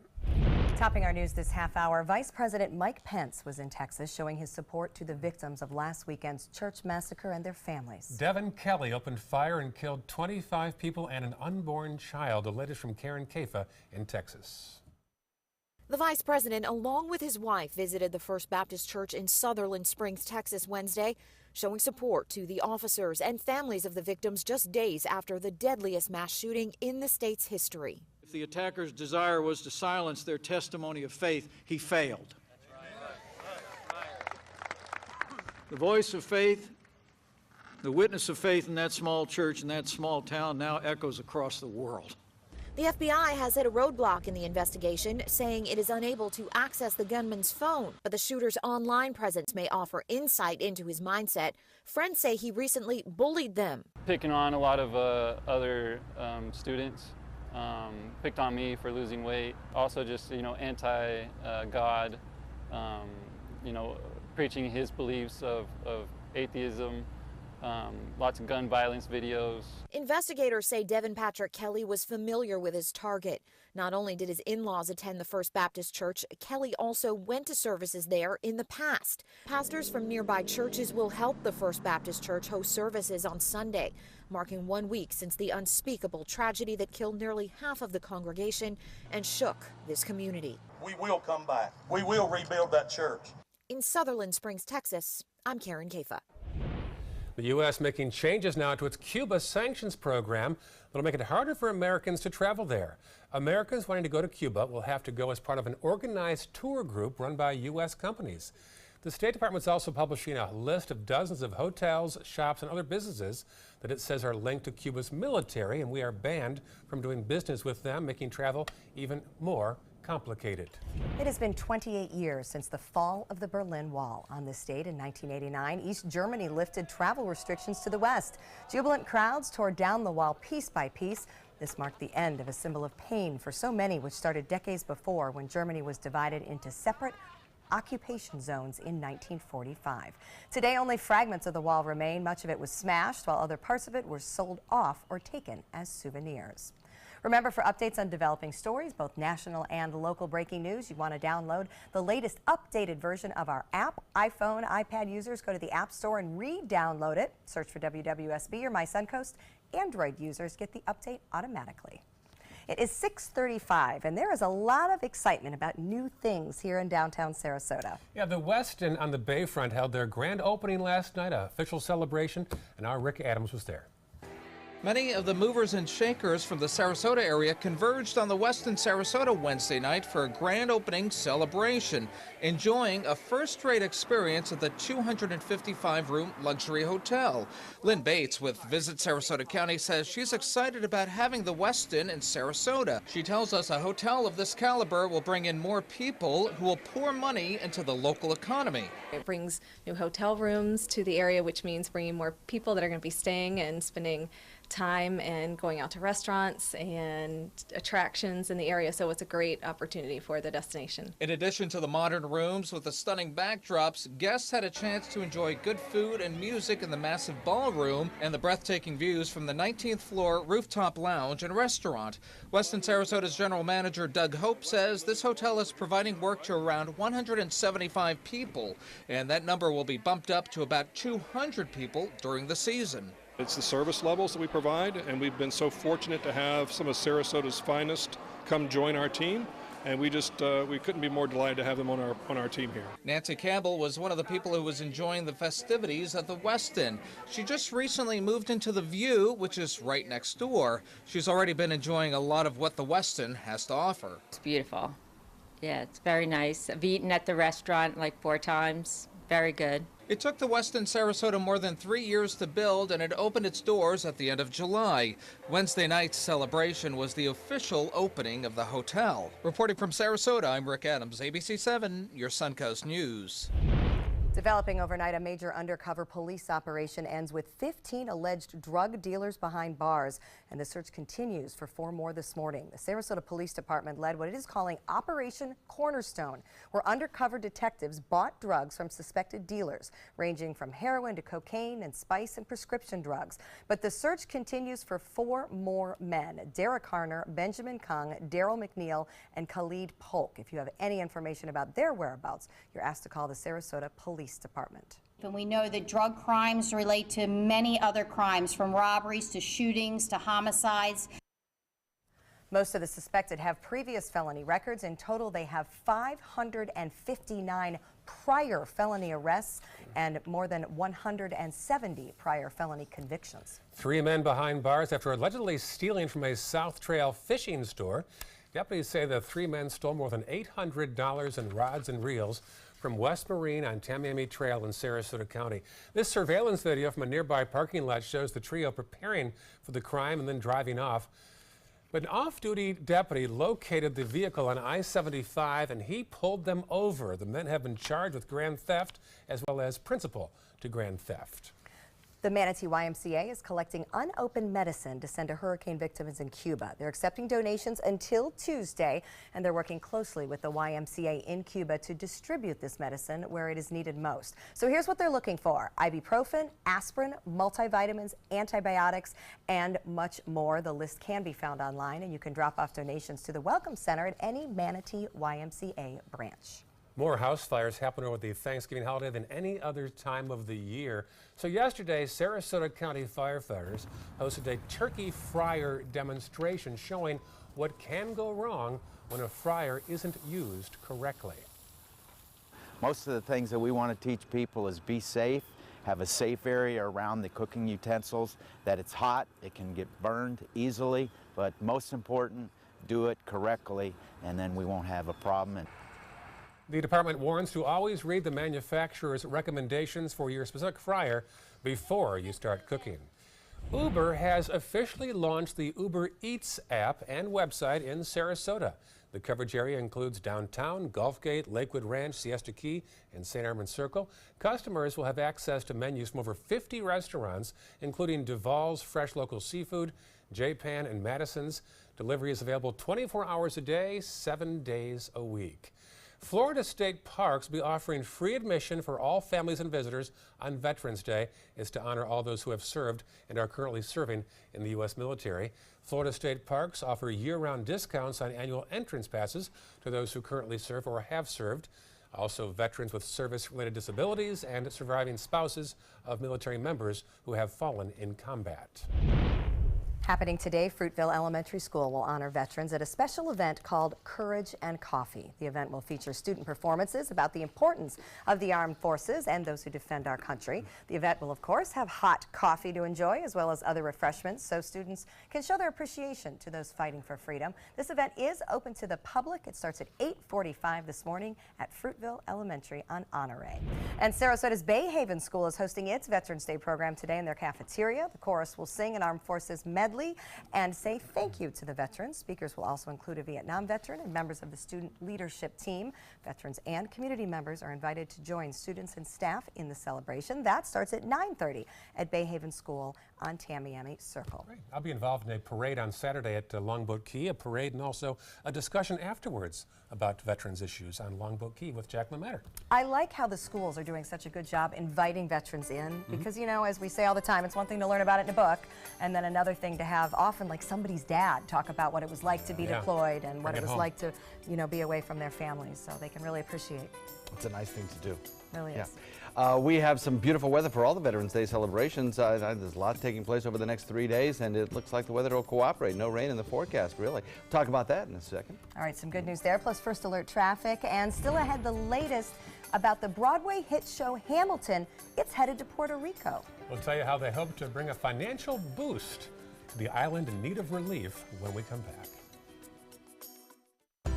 Speaker 3: Topping our news this half hour, Vice President Mike Pence was in Texas showing his support to the victims of last weekend's church massacre and their families.
Speaker 2: Devin Kelly opened fire and killed 25 people and an unborn child. The latest from Karen Kafa in Texas.
Speaker 6: The vice president, along with his wife, visited the First Baptist Church in Sutherland Springs, Texas, Wednesday, showing support to the officers and families of the victims just days after the deadliest mass shooting in the state's history.
Speaker 7: If the attacker's desire was to silence their testimony of faith, he failed. The voice of faith, the witness of faith in that small church in that small town now echoes across the world.
Speaker 6: The FBI has hit a roadblock in the investigation, saying it is unable to access the gunman's phone, but the shooter's online presence may offer insight into his mindset. Friends say he recently bullied them.
Speaker 8: Picking on a lot of other students, picked on me for losing weight. Also just, anti-God, preaching his beliefs of atheism. Lots of gun violence videos.
Speaker 6: Investigators say Devin Patrick Kelly was familiar with his target. Not only did his in-laws attend the First Baptist Church, Kelly also went to services there in the past. Pastors from nearby churches will help the First Baptist Church host services on Sunday, marking 1 week since the unspeakable tragedy that killed nearly half of the congregation and shook this community.
Speaker 9: We will come back. We will rebuild that church.
Speaker 6: In Sutherland Springs, Texas, I'm Karen Kafa.
Speaker 2: The U.S. making changes now to its Cuba sanctions program that'll make it harder for Americans to travel there. Americans wanting to go to Cuba will have to go as part of an organized tour group run by U.S. companies. The State Department's also publishing a list of dozens of hotels, shops, and other businesses that it says are linked to Cuba's military, and we are banned from doing business with them, making travel even more complicated.
Speaker 3: It has been 28 years since the fall of the Berlin Wall. On this date in 1989, East Germany lifted travel restrictions to the west. Jubilant crowds tore down the wall piece by piece. This marked the end of a symbol of pain for so many, which started decades before when Germany was divided into separate occupation zones in 1945. Today, only fragments of the wall remain. Much of it was smashed, while other parts of it were sold off or taken as souvenirs. Remember, for updates on developing stories, both national and local breaking news, you want to download the latest updated version of our app. iPhone, iPad users, go to the App Store and re-download it. Search for WWSB or My Suncoast. Android users get the update automatically. It is 6:35, and there is a lot of excitement about new things here in downtown Sarasota.
Speaker 2: Yeah, the Westin on the Bayfront held their grand opening last night, an official celebration, and our Rick Adams was there.
Speaker 1: Many of the movers and shakers from the Sarasota area converged on the Westin Sarasota Wednesday night for a grand opening celebration, enjoying a first-rate experience at the 255-room luxury hotel. Lynn Bates with Visit Sarasota County says she's excited about having the Westin in Sarasota. She tells us a hotel of this caliber will bring in more people who will pour money into the local economy.
Speaker 10: It brings new hotel rooms to the area, which means bringing more people that are going to be staying and spending time and going out to restaurants and attractions in the area, so it's a great opportunity for the destination.
Speaker 1: In addition to the modern rooms with the stunning backdrops, guests had a chance to enjoy good food and music in the massive ballroom and the breathtaking views from the 19th floor rooftop lounge and restaurant. Westin Sarasota's general manager Doug Hope says this hotel is providing work to around 175 people, and that number will be bumped up to about 200 people during the season.
Speaker 11: It's the service levels that we provide, and we've been so fortunate to have some of Sarasota's finest come join our team, and we couldn't be more delighted to have them on our team here.
Speaker 1: Nancy Campbell was one of the people who was enjoying the festivities at the Westin. She just recently moved into the View, which is right next door. She's already been enjoying a lot of what the Westin has to offer.
Speaker 13: It's beautiful. Yeah, it's very nice. I've eaten at the restaurant like 4 times. Very good.
Speaker 1: It took the Westin Sarasota more than 3 years to build, and it opened its doors at the end of July. Wednesday night's celebration was the official opening of the hotel. Reporting from Sarasota, I'm Rick Adams, ABC 7, your Suncoast News.
Speaker 3: Developing overnight, a major undercover police operation ends with 15 alleged drug dealers behind bars, and the search continues for 4 more this morning. The Sarasota Police Department led what it is calling Operation Cornerstone, where undercover detectives bought drugs from suspected dealers, ranging from heroin to cocaine and spice and prescription drugs. But the search continues for 4 more men: Derek Harner, Benjamin Kung, Daryl McNeil, and Khalid Polk. If you have any information about their whereabouts, you're asked to call the Sarasota Police Department.
Speaker 18: And we know that drug crimes relate to many other crimes, from robberies to shootings to homicides.
Speaker 3: Most of the suspected have previous felony records. In total, they have 559 prior felony arrests and more than 170 prior felony convictions.
Speaker 2: 3 men behind bars after allegedly stealing from a South Trail fishing store. Deputies say the 3 men stole more than $800 in rods and reels from West Marine on Tamiami Trail in Sarasota County. This surveillance video from a nearby parking lot shows the trio preparing for the crime and then driving off. But an off-duty deputy located the vehicle on I-75 and he pulled them over. The men have been charged with grand theft as well as principal to grand theft.
Speaker 3: The Manatee YMCA is collecting unopened medicine to send to hurricane victims in Cuba. They're accepting donations until Tuesday, and they're working closely with the YMCA in Cuba to distribute this medicine where it is needed most. So here's what they're looking for: ibuprofen, aspirin, multivitamins, antibiotics, and much more. The list can be found online, and you can drop off donations to the Welcome Center at any Manatee YMCA branch.
Speaker 2: More house fires happen over the Thanksgiving holiday than any other time of the year. So yesterday, Sarasota County firefighters hosted a turkey fryer demonstration showing what can go wrong when a fryer isn't used correctly.
Speaker 23: Most of the things that we want to teach people is be safe, have a safe area around the cooking utensils, that it's hot, it can get burned easily, but most important, do it correctly, and then we won't have a problem.
Speaker 2: The department warns to always read the manufacturer's recommendations for your specific fryer before you start cooking. Uber has officially launched the Uber Eats app and website in Sarasota. The coverage area includes downtown, Gulfgate, Lakewood Ranch, Siesta Key, and St. Armand Circle. Customers will have access to menus from over 50 restaurants, including Duval's Fresh Local Seafood, J-Pan, and Madison's. Delivery is available 24 hours a day, 7 days a week. Florida State Parks will be offering free admission for all families and visitors on Veterans Day. It's to honor all those who have served and are currently serving in the U.S. military. Florida State Parks offer year-round discounts on annual entrance passes to those who currently serve or have served. Also, veterans with service-related disabilities and surviving spouses of military members who have fallen in combat.
Speaker 3: Happening today, Fruitville Elementary School will honor veterans at a special event called Courage and Coffee. The event will feature student performances about the importance of the armed forces and those who defend our country. The event will, of course, have hot coffee to enjoy as well as other refreshments so students can show their appreciation to those fighting for freedom. This event is open to the public. It starts at 8:45 this morning at Fruitville Elementary on Honore. And Sarasota's Bay Haven School is hosting its Veterans Day program today in their cafeteria. The chorus will sing an armed forces medley and say thank you to the veterans. Speakers will also include a Vietnam veteran and members of the student leadership team. Veterans and community members are invited to join students and staff in the celebration. That starts at 9:30 at Bay Haven School on Tamiami Circle.
Speaker 2: Great. I'll be involved in a parade on Saturday at Longboat Key, a parade and also a discussion afterwards about veterans issues on Longboat Key with Jacqueline Matter.
Speaker 3: I like how the schools are doing such a good job inviting veterans in because, you know, as we say all the time, it's one thing to learn about it in a book and then another thing to have often like somebody's dad talk about what it was like to be deployed and what it was like to, you know, be away from their families, so they can really appreciate.
Speaker 5: It's a nice thing to do.
Speaker 3: Really is.
Speaker 5: We have some beautiful weather for all the Veterans Day celebrations. There's a lot taking place over the next 3 days, and it looks like the weather will cooperate. No rain in the forecast, really. Talk about that in a second.
Speaker 3: All right, some good news there, plus first alert traffic, and still ahead the latest about the Broadway hit show Hamilton. It's headed to Puerto Rico.
Speaker 2: We'll tell you how they hope to bring a financial boost to the island in need of relief when we come back.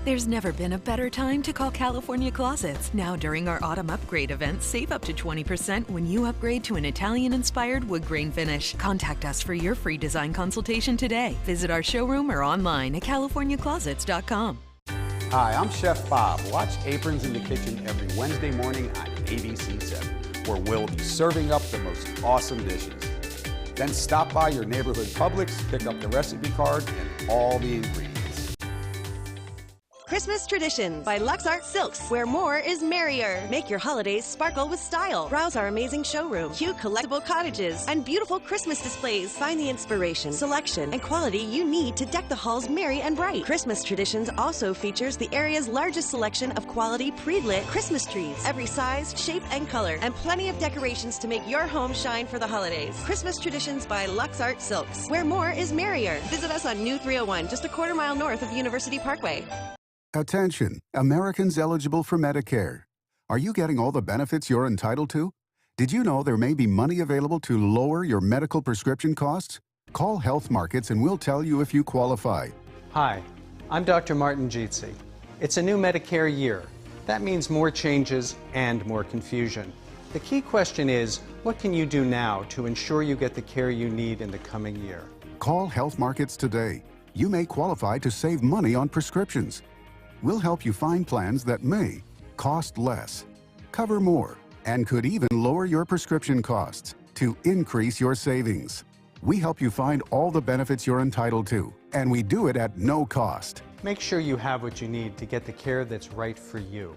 Speaker 12: There's never been a better time to call California Closets. Now during our autumn upgrade event, save up to 20% when you upgrade to an Italian-inspired wood grain finish. Contact us for your free design consultation today. Visit our showroom or online at californiaclosets.com.
Speaker 14: Hi, I'm Chef Bob. Watch Aprons in the Kitchen every Wednesday morning on ABC7, where we'll be serving up the most awesome dishes. Then stop by your neighborhood Publix, pick up the recipe card and all the ingredients.
Speaker 15: Christmas Traditions by Lux Art Silks, where more is merrier. Make your holidays sparkle with style. Browse our amazing showroom, cute collectible cottages, and beautiful Christmas displays. Find the inspiration, selection, and quality you need to deck the halls merry and bright. Christmas Traditions also features the area's largest selection of quality pre-lit Christmas trees, every size, shape, and color, and plenty of decorations to make your home shine for the holidays. Christmas Traditions by Lux Art Silks, where more is merrier. Visit us on New 301, just a quarter-mile north of University Parkway.
Speaker 17: Attention, Americans eligible for Medicare. Are you getting all the benefits you're entitled to? Did you know there may be money available to lower your medical prescription costs? Call Health Markets and we'll tell you if you qualify.
Speaker 24: Hi, I'm Dr. Martin Jeetsi. It's a new Medicare year. That means more changes and more confusion. The key question is, what can you do now to ensure you get the care you need in the coming year?
Speaker 17: Call Health Markets today. You may qualify to save money on prescriptions. We'll help you find plans that may cost less, cover more, and could even lower your prescription costs to increase your savings. We help you find all the benefits you're entitled to, and we do it at no cost.
Speaker 24: Make sure you have what you need to get the care that's right for you.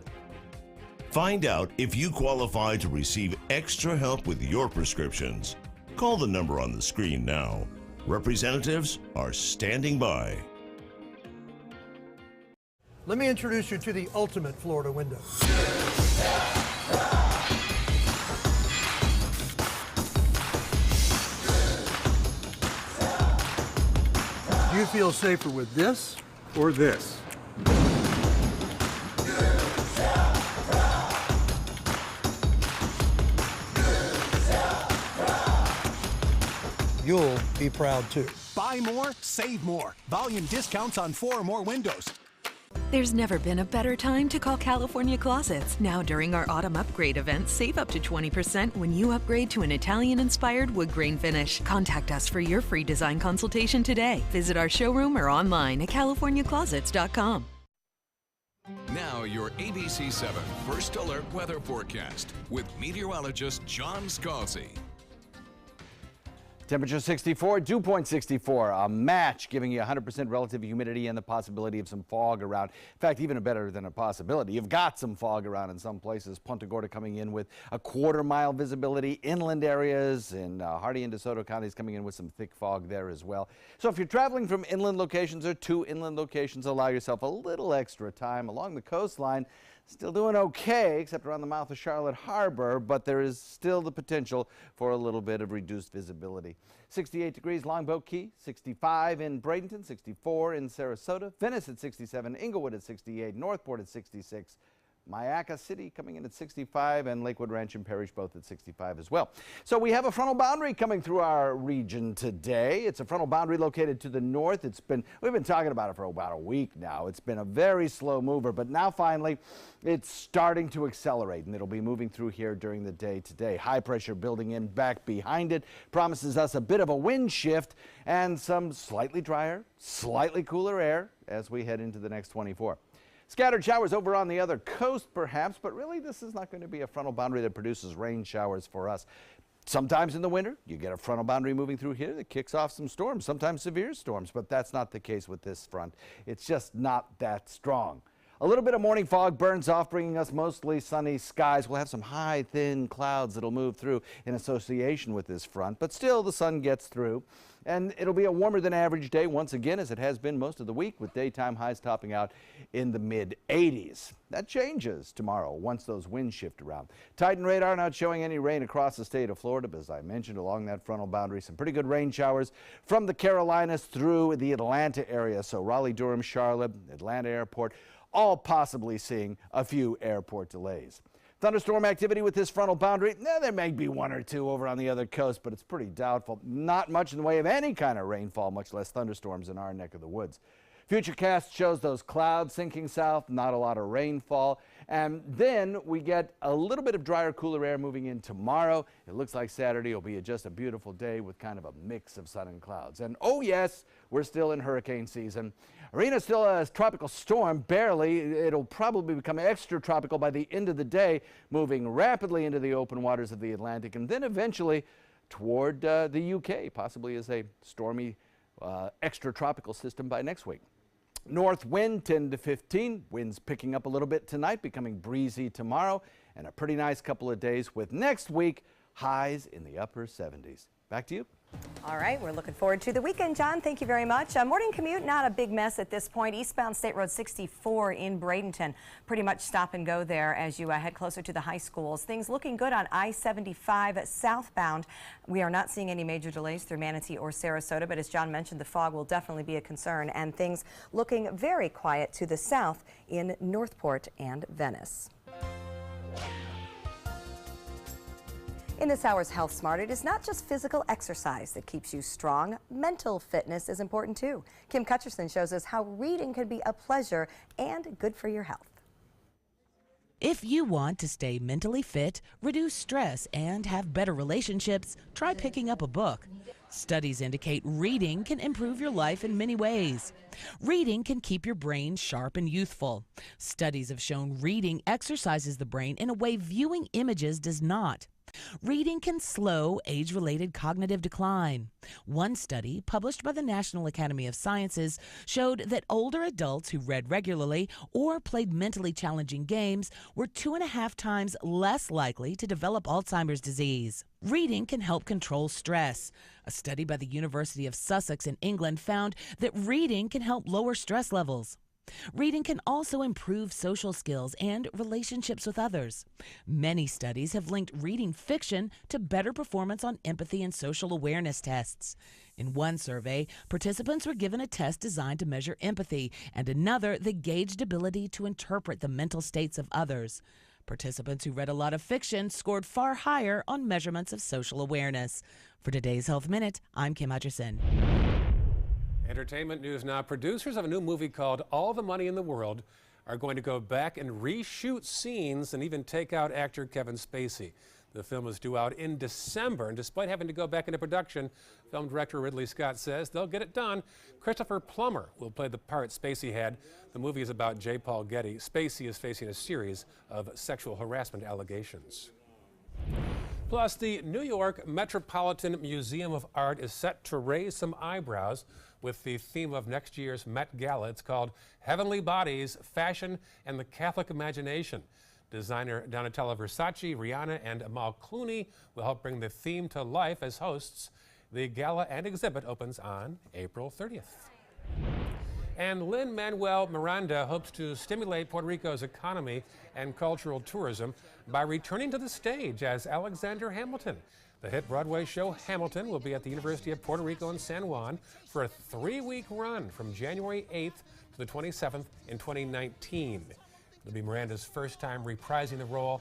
Speaker 25: Find out if you qualify to receive extra help with your prescriptions. Call the number on the screen now. Representatives are standing by.
Speaker 26: Let me introduce you to the ultimate Florida window. Do you feel safer with this or this? You'll be proud too.
Speaker 28: Buy more, save more. Volume discounts on 4 or more windows.
Speaker 12: There's never been a better time to call California Closets. Now during our autumn upgrade event, save up to 20% when you upgrade to an Italian-inspired wood grain finish. Contact us for your free design consultation today. Visit our showroom or online at californiaclosets.com.
Speaker 4: Now your ABC 7 First Alert Weather Forecast with meteorologist John Scalzi.
Speaker 5: Temperature 64, dew point 64, a match, giving you 100% relative humidity and the possibility of some fog around. In fact, even better than a possibility, you've got some fog around in some places. Punta Gorda coming in with a quarter-mile visibility. Inland areas in Hardee and DeSoto counties coming in with some thick fog there as well. So if you're traveling from inland locations or to inland locations, allow yourself a little extra time along the coastline. Still doing okay, except around the mouth of Charlotte Harbor, but there is still the potential for a little bit of reduced visibility. 68 degrees Longboat Key, 65 in Bradenton, 64 in Sarasota, Venice at 67, Inglewood at 68, Northport at 66, Myakka City coming in at 65, and Lakewood Ranch and Parish both at 65 as well. So we have a frontal boundary coming through our region today. It's a frontal boundary located to the north. We've been talking about it for about a week now. It's been a very slow mover, but now finally it's starting to accelerate, and it'll be moving through here during the day today. High pressure building in back behind it promises us a bit of a wind shift and some slightly drier, slightly cooler air as we head into the next 24. Scattered showers over on the other coast, perhaps, but really this is not going to be a frontal boundary that produces rain showers for us. Sometimes in the winter, you get a frontal boundary moving through here that kicks off some storms, sometimes severe storms, but that's not the case with this front. It's just not that strong. A little bit of morning fog burns off, bringing us mostly sunny skies. We'll have some high, thin clouds that'll move through in association with this front, but still the sun gets through. And it'll be a warmer than average day once again, as it has been most of the week, with daytime highs topping out in the mid-80s. That changes tomorrow once those winds shift around. Titan radar not showing any rain across the state of Florida, but as I mentioned, along that frontal boundary, some pretty good rain showers from the Carolinas through the Atlanta area. So Raleigh, Durham, Charlotte, Atlanta Airport, all possibly seeing a few airport delays. Thunderstorm activity with this frontal boundary. There may be one or two over on the other coast, but it's pretty doubtful. Not much in the way of any kind of rainfall, much less thunderstorms in our neck of the woods. Futurecast shows those clouds sinking south, not a lot of rainfall. And then we get a little bit of drier, cooler air moving in tomorrow. It looks like Saturday will be just a beautiful day with kind of a mix of sun and clouds. And oh yes, we're still in hurricane season. Irina's still a tropical storm, barely. It'll probably become extra tropical by the end of the day, moving rapidly into the open waters of the Atlantic and then eventually toward the UK, possibly as a stormy extra tropical system by next week. North wind 10 to 15, winds picking up a little bit tonight, becoming breezy tomorrow, and a pretty nice couple of days with next week highs in the upper 70s. Back to you.
Speaker 3: All right, we're looking forward to the weekend, John. Thank you very much. Morning commute, not a big mess at this point. Eastbound State Road 64 in Bradenton. Pretty much stop and go there as you head closer to the high schools. Things looking good on I-75 southbound. We are not seeing any major delays through Manatee or Sarasota, but as John mentioned, the fog will definitely be a concern, and things looking very quiet to the south in Northport and Venice. In this hour's Health Smart, it is not just physical exercise that keeps you strong. Mental fitness is important too. Kim Cutcherson shows us how reading can be a pleasure and good for your health.
Speaker 7: If you want to stay mentally fit, reduce stress, and have better relationships, try picking up a book. Studies indicate reading can improve your life in many ways. Reading can keep your brain sharp and youthful. Studies have shown reading exercises the brain in a way viewing images does not. Reading can slow age-related cognitive decline. One study, published by the National Academy of Sciences, showed that older adults who read regularly or played mentally challenging games were 2.5 times less likely to develop Alzheimer's disease. Reading can help control stress. A study by the University of Sussex in England found that reading can help lower stress levels. Reading can also improve social skills and relationships with others. Many studies have linked reading fiction to better performance on empathy and social awareness tests. In one survey, participants were given a test designed to measure empathy and another that gauged ability to interpret the mental states of others. Participants who read a lot of fiction scored far higher on measurements of social awareness. For today's Health Minute, I'm Kim Hutcherson.
Speaker 2: Entertainment news now. Producers of a new movie called All the Money in the World are going to go back and reshoot scenes and even take out actor Kevin Spacey. The film is due out in December, and despite having to go back into production, film director Ridley Scott says they'll get it done. Christopher Plummer will play the part Spacey had. The movie is about J. Paul Getty. Spacey is facing a series of sexual harassment allegations. Plus, the New York Metropolitan Museum of Art is set to raise some eyebrows with the theme of next year's Met Gala. It's called Heavenly Bodies, Fashion, and the Catholic Imagination. Designer Donatella Versace, Rihanna, and Amal Clooney will help bring the theme to life as hosts. The gala and exhibit opens on April 30th. And Lin-Manuel Miranda hopes to stimulate Puerto Rico's economy and cultural tourism by returning to the stage as Alexander Hamilton. The hit Broadway show Hamilton will be at the University of Puerto Rico in San Juan for a 3-week run from January 8th to the 27th in 2019. It'll be Miranda's first time reprising the role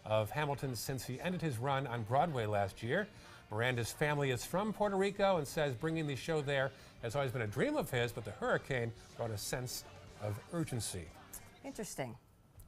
Speaker 2: of Hamilton since he ended his run on Broadway last year. Miranda's family is from Puerto Rico and says bringing the show there has always been a dream of his, but the hurricane brought a sense of urgency.
Speaker 3: Interesting.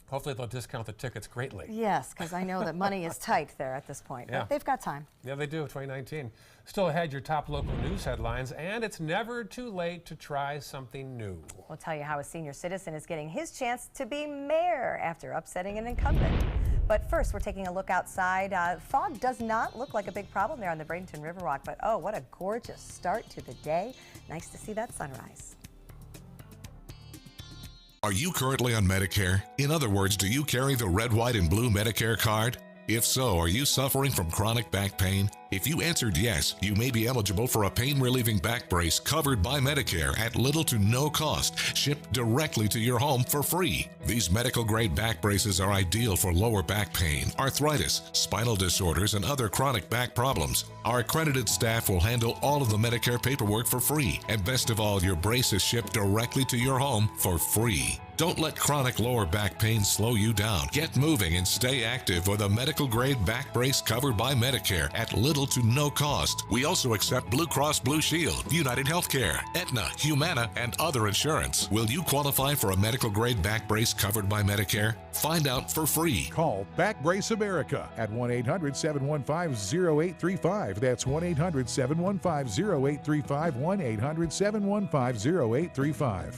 Speaker 2: Hopefully they'll discount the tickets greatly.
Speaker 3: Yes, because I know that money is tight there at this point,
Speaker 2: Yeah.
Speaker 3: but they've got time.
Speaker 2: Yeah, they do, 2019. Still ahead, your top local news headlines, and it's never too late to try something new.
Speaker 3: We'll tell you how a senior citizen is getting his chance to be mayor after upsetting an incumbent. But first, we're taking a look outside. Fog does not look like a big problem there on the Bradenton Riverwalk, but oh, what a gorgeous start to the day. Nice to see that sunrise.
Speaker 8: Are you currently on Medicare? In other words, do you carry the red, white, and blue Medicare card? If so, are you suffering from chronic back pain? If you answered yes, you may be eligible for a pain-relieving back brace covered by Medicare at little to no cost, shipped directly to your home for free. These medical-grade back braces are ideal for lower back pain, arthritis, spinal disorders, and other chronic back problems. Our accredited staff will handle all of the Medicare paperwork for free, and best of all, your brace is shipped directly to your home for free. Don't let chronic lower back pain slow you down. Get moving and stay active with a medical-grade back brace covered by Medicare at little to no cost. We also accept Blue Cross Blue Shield, United Healthcare, Aetna, Humana, and other insurance. Will you qualify for a medical-grade back brace covered by Medicare? Find out for free.
Speaker 9: Call Back Brace America at 1-800-715-0835. That's 1-800-715-0835, 1-800-715-0835.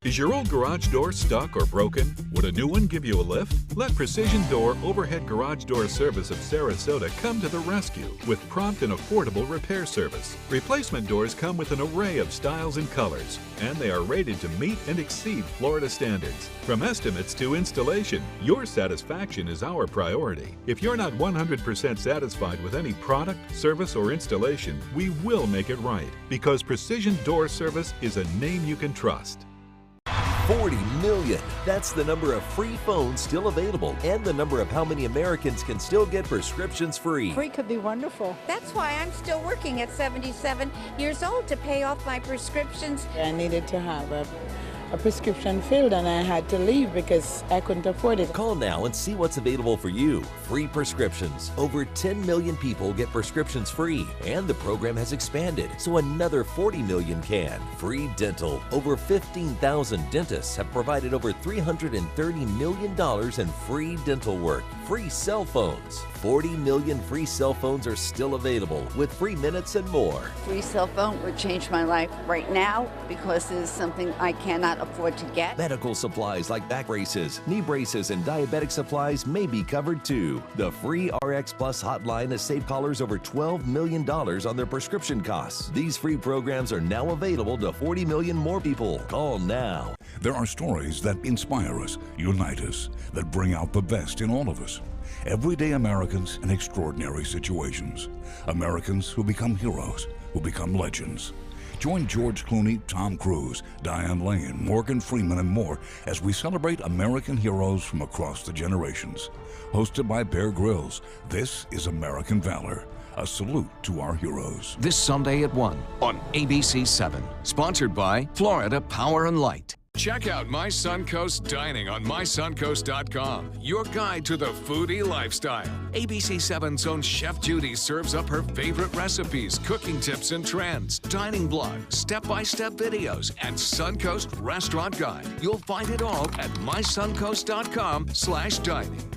Speaker 16: Is your old garage door stuck or broken? Would a new one give you a lift? Let Precision Door Overhead Garage Door Service of Sarasota come to the rescue with prompt and affordable repair service. Replacement doors come with an array of styles and colors, and they are rated to meet and exceed Florida standards. From estimates to installation, your satisfaction is our priority. If you're not 100% satisfied with any product, service, or installation, we will make it right, because Precision Door Service is a name you can trust.
Speaker 19: 40 million. That's the number of free phones still available and the number of how many Americans can still get prescriptions free.
Speaker 20: Free could be wonderful.
Speaker 21: That's why I'm still working at 77 years old to pay off my prescriptions.
Speaker 20: I needed to have a prescription filled and I had to leave because I couldn't afford it.
Speaker 19: Call now and see what's available for you. Free prescriptions. Over 10 million people get prescriptions free, and the program has expanded so another 40 million can. Free dental. Over 15,000 dentists have provided over $330 million in free dental work. Free cell phones. 40 million free cell phones are still available with free minutes and more.
Speaker 21: Free cell phone would change my life right now because it is something I cannot afford to get.
Speaker 19: Medical supplies like back braces, knee braces, and diabetic supplies may be covered too. The free RX Plus hotline has saved callers over $12 million on their prescription costs. These free programs are now available to 40 million more people. Call now.
Speaker 22: There are stories that inspire us, unite us, that bring out the best in all of us. Everyday Americans in extraordinary situations. Americans who become heroes, who become legends. Join George Clooney, Tom Cruise, Diane Lane, Morgan Freeman, and more as we celebrate American heroes from across the generations. Hosted by Bear Grylls, this is American Valor. A salute to our heroes.
Speaker 4: This Sunday at 1 on ABC 7. Sponsored by Florida Power and Light. Check out My Suncoast Dining on mysuncoast.com, your guide to the foodie lifestyle. ABC 7's own Chef Judy serves up her favorite recipes, cooking tips and trends, dining blog, step-by-step videos, and Suncoast Restaurant Guide. You'll find it all at mysuncoast.com/dining.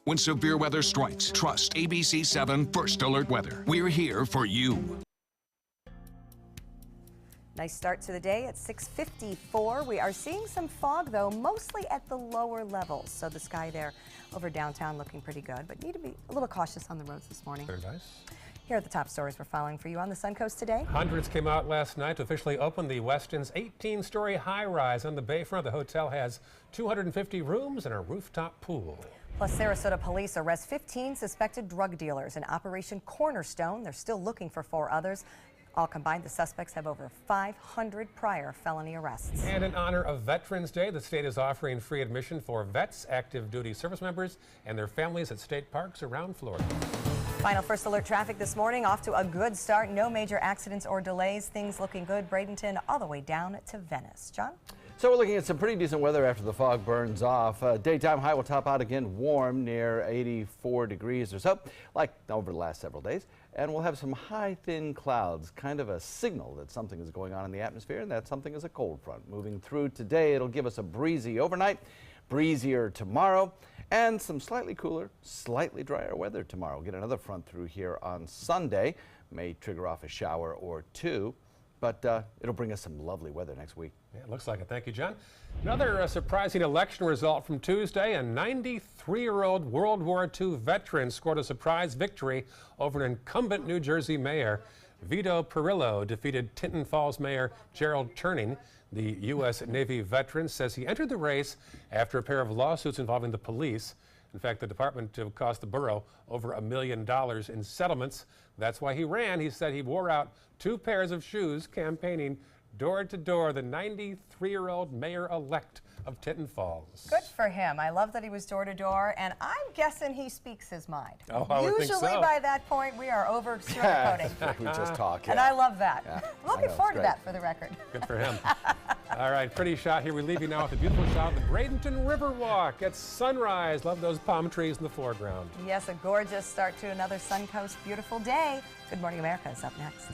Speaker 4: When severe weather strikes, trust ABC 7 First Alert Weather. We're here for you.
Speaker 3: Nice start to the day at 6:54. We are seeing some fog, though, mostly at the lower levels. So the sky there over downtown looking pretty good, but need to be a little cautious on the roads this morning.
Speaker 2: Very nice.
Speaker 3: Here are the top stories we're following for you on the Suncoast today.
Speaker 2: Hundreds came out last night to officially open the Westin's 18-story high-rise on the bayfront. The hotel has 250 rooms and a rooftop pool.
Speaker 3: Plus, Sarasota police arrest 15 suspected drug dealers in Operation Cornerstone. They're still looking for 4 others. All combined, the suspects have over 500 prior felony arrests.
Speaker 2: And in honor of Veterans Day, the state is offering free admission for vets, active duty service members, and their families at state parks around Florida.
Speaker 3: Final First Alert traffic this morning, off to a good start. No major accidents or delays. Things looking good. Bradenton all the way down to Venice. John?
Speaker 5: So we're looking at some pretty decent weather after the fog burns off. Daytime high will top out again warm near 84 degrees or so, like over the last several days. And we'll have some high, thin clouds, kind of a signal that something is going on in the atmosphere, and that something is a cold front. Moving through today, it'll give us a breezy overnight, breezier tomorrow, and some slightly cooler, slightly drier weather tomorrow. Get another front through here on Sunday. May trigger off a shower or two. But it'll bring us some lovely weather next week.
Speaker 2: Yeah, it looks like it. Thank you, John. Another surprising election result from Tuesday. A 93-year-old World War II veteran scored a surprise victory over an incumbent New Jersey mayor. Vito Perillo defeated Tinton Falls Mayor Gerald Turning. The U.S. Navy veteran says he entered the race after a pair of lawsuits involving the police. In fact, the department cost the borough over $1 million in settlements. That's why he ran. He said he wore out 2 pairs of shoes campaigning door to door, the 93-year-old mayor-elect of Tinton Falls.
Speaker 3: Good for him. I love that he was door to door, and I'm guessing he speaks his mind.
Speaker 2: Oh, I would think so.
Speaker 3: Usually by that point, we are over sugarcoating.
Speaker 5: We just talk.
Speaker 3: And I love that. Looking forward to that for the record.
Speaker 2: Good for him. All right, pretty shot here. We leave you now with a beautiful shot of the Bradenton Riverwalk at sunrise. Love those palm trees in the foreground.
Speaker 3: Yes, a gorgeous start to another Suncoast beautiful day. Good Morning America is up next.